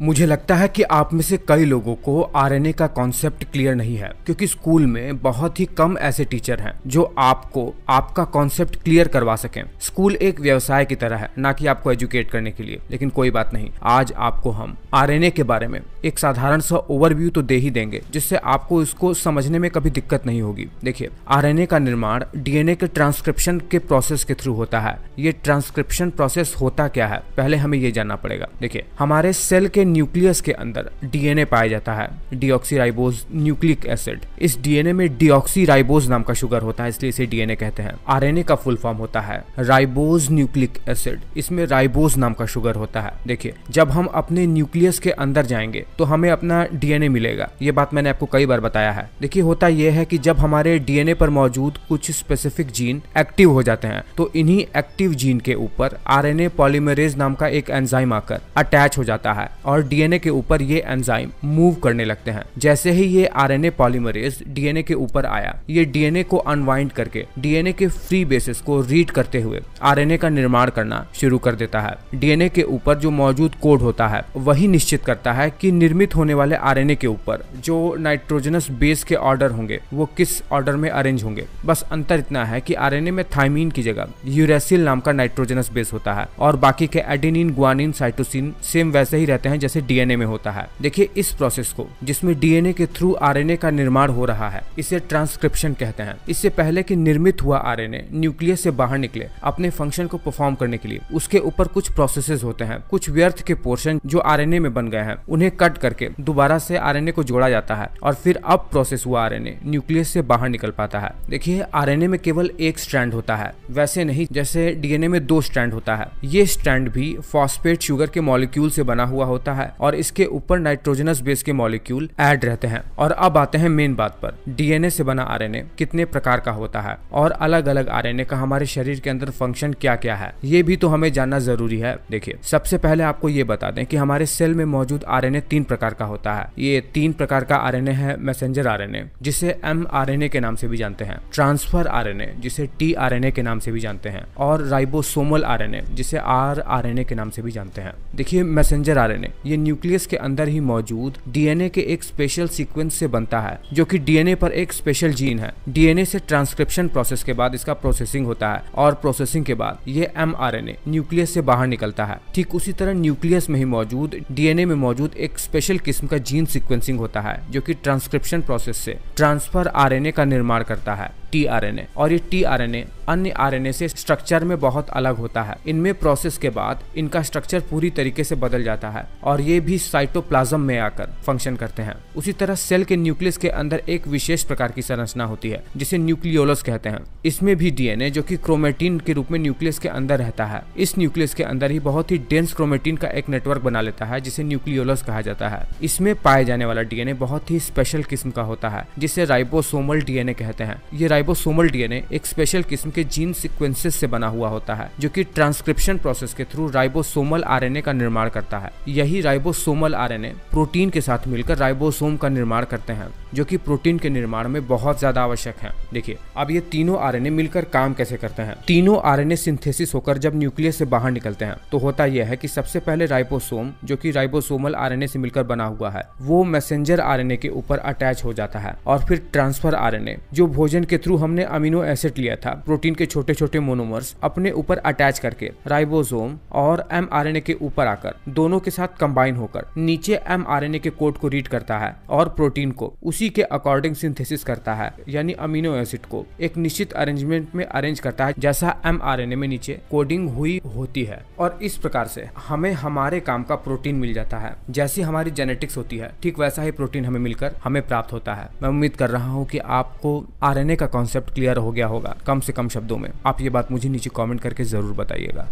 मुझे लगता है कि आप में से कई लोगों को आरएनए का कॉन्सेप्ट क्लियर नहीं है, क्योंकि स्कूल में बहुत ही कम ऐसे टीचर हैं जो आपको आपका कॉन्सेप्ट क्लियर करवा सकें। स्कूल एक व्यवसाय की तरह है, ना कि आपको एजुकेट करने के लिए। लेकिन कोई बात नहीं, आज आपको हम आरएनए के बारे में एक साधारण सा ओवरव्यू तो दे ही देंगे, जिससे आपको इसको समझने में कभी दिक्कत नहीं होगी। देखिए, आरएनए का निर्माण डीएनए के ट्रांसक्रिप्शन के प्रोसेस के थ्रू होता है। ये ट्रांसक्रिप्शन प्रोसेस होता क्या है, पहले हमें ये जानना पड़ेगा। देखिए, हमारे सेल के न्यूक्लियस के अंदर डीएनए पाया जाता है, डीऑक्सीराइबोज न्यूक्लिक एसिड। इस डीएनए में डीऑक्सीराइबोज नाम का शुगर होता है, इसलिए इसे डीएनए कहते हैं। आरएनए का फुल फॉर्म होता है राइबोज न्यूक्लिक एसिड, इसमें राइबोज नाम का शुगर होता है। देखिए, जब हम अपने न्यूक्लियस के अंदर जाएंगे तो हमें अपना डीएनए मिलेगा। ये बात मैंने आपको कई बार बताया है। देखिए, होता यह है कि जब हमारे डीएनए पर मौजूद कुछ स्पेसिफिक जीन एक्टिव हो जाते हैं, तो इन्हीं एक्टिव जीन के ऊपर आरएनए पॉलीमरेज नाम का एक एंजाइम आकर अटैच हो जाता है और डीएनए के ऊपर ये एंजाइम मूव करने लगते हैं। जैसे ही ये आरएनए पॉलीमरेज डीएनए के ऊपर आया, ये डीएनए को अनवाइंड करके डीएनए के फ्री बेसिस को रीड करते हुए आरएनए का निर्माण करना शुरू कर देता है। डीएनए के ऊपर जो मौजूद कोड होता है वही निश्चित करता है कि निर्मित होने वाले आरएनए के ऊपर जो नाइट्रोजनस बेस के ऑर्डर होंगे वो किस ऑर्डर में अरेंज होंगे। बस अंतर इतना है कि आरएनए में थाइमीन की जगह यूरेसिल नाम का नाइट्रोजनस बेस होता है और बाकी के एडेनिन, ग्वानिन, साइटोसिन सेम वैसे ही रहते हैं जैसे डीएनए में होता है। देखिए, इस प्रोसेस को जिसमें डीएनए के थ्रू आरएनए का निर्माण हो रहा है, इसे ट्रांसक्रिप्शन कहते हैं। इससे पहले कि निर्मित हुआ आरएनए न्यूक्लियस से बाहर निकले अपने फंक्शन को परफॉर्म करने के लिए, उसके ऊपर कुछ प्रोसेसेस होते हैं। कुछ व्यर्थ के पोर्शन जो आरएनए में बन गए हैं उन्हें कट करके दोबारा से आरएनए को जोड़ा जाता है और फिर अब प्रोसेस हुआ आरएनए न्यूक्लियस से बाहर निकल पाता है। देखिए, आरएनए में केवल एक स्ट्रैंड होता है, वैसे नहीं जैसे डीएनए में 2 स्ट्रैंड होता है। ये स्ट्रैंड भी फॉस्फेट शुगर के मॉलिक्यूल से बना हुआ होता है और इसके ऊपर नाइट्रोजनस बेस के मॉलिक्यूल ऐड रहते हैं। और अब आते हैं मेन बात पर, डीएनए से बना आरएनए कितने प्रकार का होता है और अलग अलग आरएनए का हमारे शरीर के अंदर फंक्शन क्या क्या है, ये भी तो हमें जानना जरूरी है। देखिए, सबसे पहले आपको ये बता दें कि हमारे सेल में मौजूद आरएनए 3 प्रकार का होता है। ये 3 प्रकार का आरएनए है मैसेंजर आरएनए, जिसे एमआरएनए के नाम से भी जानते हैं, ट्रांसफर आरएनए जिसे टीआरएनए के नाम से भी जानते हैं, और राइबोसोमल आरएनए जिसे आरआरएनए के नाम से भी जानते हैं। देखिए, मैसेंजर आरएनए ये न्यूक्लियस के अंदर ही मौजूद डीएनए के एक स्पेशल सीक्वेंस से बनता है, जो कि डीएनए पर एक स्पेशल जीन है। डीएनए से ट्रांसक्रिप्शन प्रोसेस के बाद इसका प्रोसेसिंग होता है और प्रोसेसिंग के बाद ये एमआरएनए न्यूक्लियस से बाहर निकलता है। ठीक उसी तरह न्यूक्लियस में ही मौजूद डीएनए में मौजूद एक स्पेशल किस्म का जीन सीक्वेंसिंग होता है, जो कि ट्रांसक्रिप्शन प्रोसेस से ट्रांसफर आरएनए का निर्माण करता है, टीआरएनए। और ये टीआरएनए अन्य आरएनए से स्ट्रक्चर में बहुत अलग होता है। इनमें प्रोसेस के बाद इनका स्ट्रक्चर पूरी तरीके से बदल जाता है और ये भी साइटोप्लाज्म में आकर फंक्शन करते हैं। उसी तरह सेल के न्यूक्लियस के अंदर एक विशेष प्रकार की संरचना होती है जिसे न्यूक्लियोलस कहते हैं। इसमें भी डीएनए, जो कि क्रोमेटिन के रूप में न्यूक्लियस के अंदर रहता है, इस न्यूक्लियस के अंदर ही बहुत ही डेंस क्रोमेटिन का एक नेटवर्क बना लेता है जिसे न्यूक्लियोलस कहा जाता है। इसमें पाए जाने वाला डीएनए बहुत ही स्पेशल किस्म का होता है जिसे राइबोसोमल डीएनए कहते हैं। ये राइबोसोमल डीएनए एक स्पेशल किस्म के जीन सीक्वेंसेस से बना हुआ होता है, जो कि ट्रांसक्रिप्शन प्रोसेस के थ्रू राइबोसोमल आरएनए का निर्माण करता है। यही राइबोसोमल आरएनए प्रोटीन के साथ मिलकर राइबोसोम का निर्माण करते हैं, जो कि प्रोटीन के निर्माण में बहुत ज्यादा आवश्यक है। देखिए, अब ये तीनों आरएनए मिलकर काम कैसे करते हैं। तीनों आरएनए सिंथेसिस होकर जब न्यूक्लियस से बाहर निकलते हैं तो होता यह है कि सबसे पहले राइबोसोम, जो कि राइबोसोमल आरएनए से मिलकर बना हुआ है, वो मैसेंजर आरएनए के ऊपर अटैच हो जाता है और फिर ट्रांसफर आरएनए, जो भोजन के थ्रू हमने अमीनो एसिड लिया था, प्रोटीन के छोटे छोटे मोनोमर्स अपने ऊपर अटैच करके राइबोसोम और एमआरएनए के ऊपर आकर दोनों के साथ कंबाइन होकर नीचे एमआरएनए के कोड को रीड करता है और प्रोटीन को उसी के अकॉर्डिंग सिंथेसिस करता है, यानी अमीनो एसिड को एक निश्चित अरेंजमेंट में अरेंज करता है जैसा एमआरएनए में नीचे कोडिंग हुई होती है। और इस प्रकार से हमें हमारे काम का प्रोटीन मिल जाता है। जैसी हमारी जेनेटिक्स होती है, ठीक वैसा ही प्रोटीन हमें मिलकर हमें प्राप्त होता है। मैं उम्मीद कर रहा हूँ कि आपको आरएनए का कॉन्सेप्ट क्लियर हो गया होगा, कम से कम शब्दों में। आप ये बात मुझे नीचे कमेंट करके जरूर बताइएगा।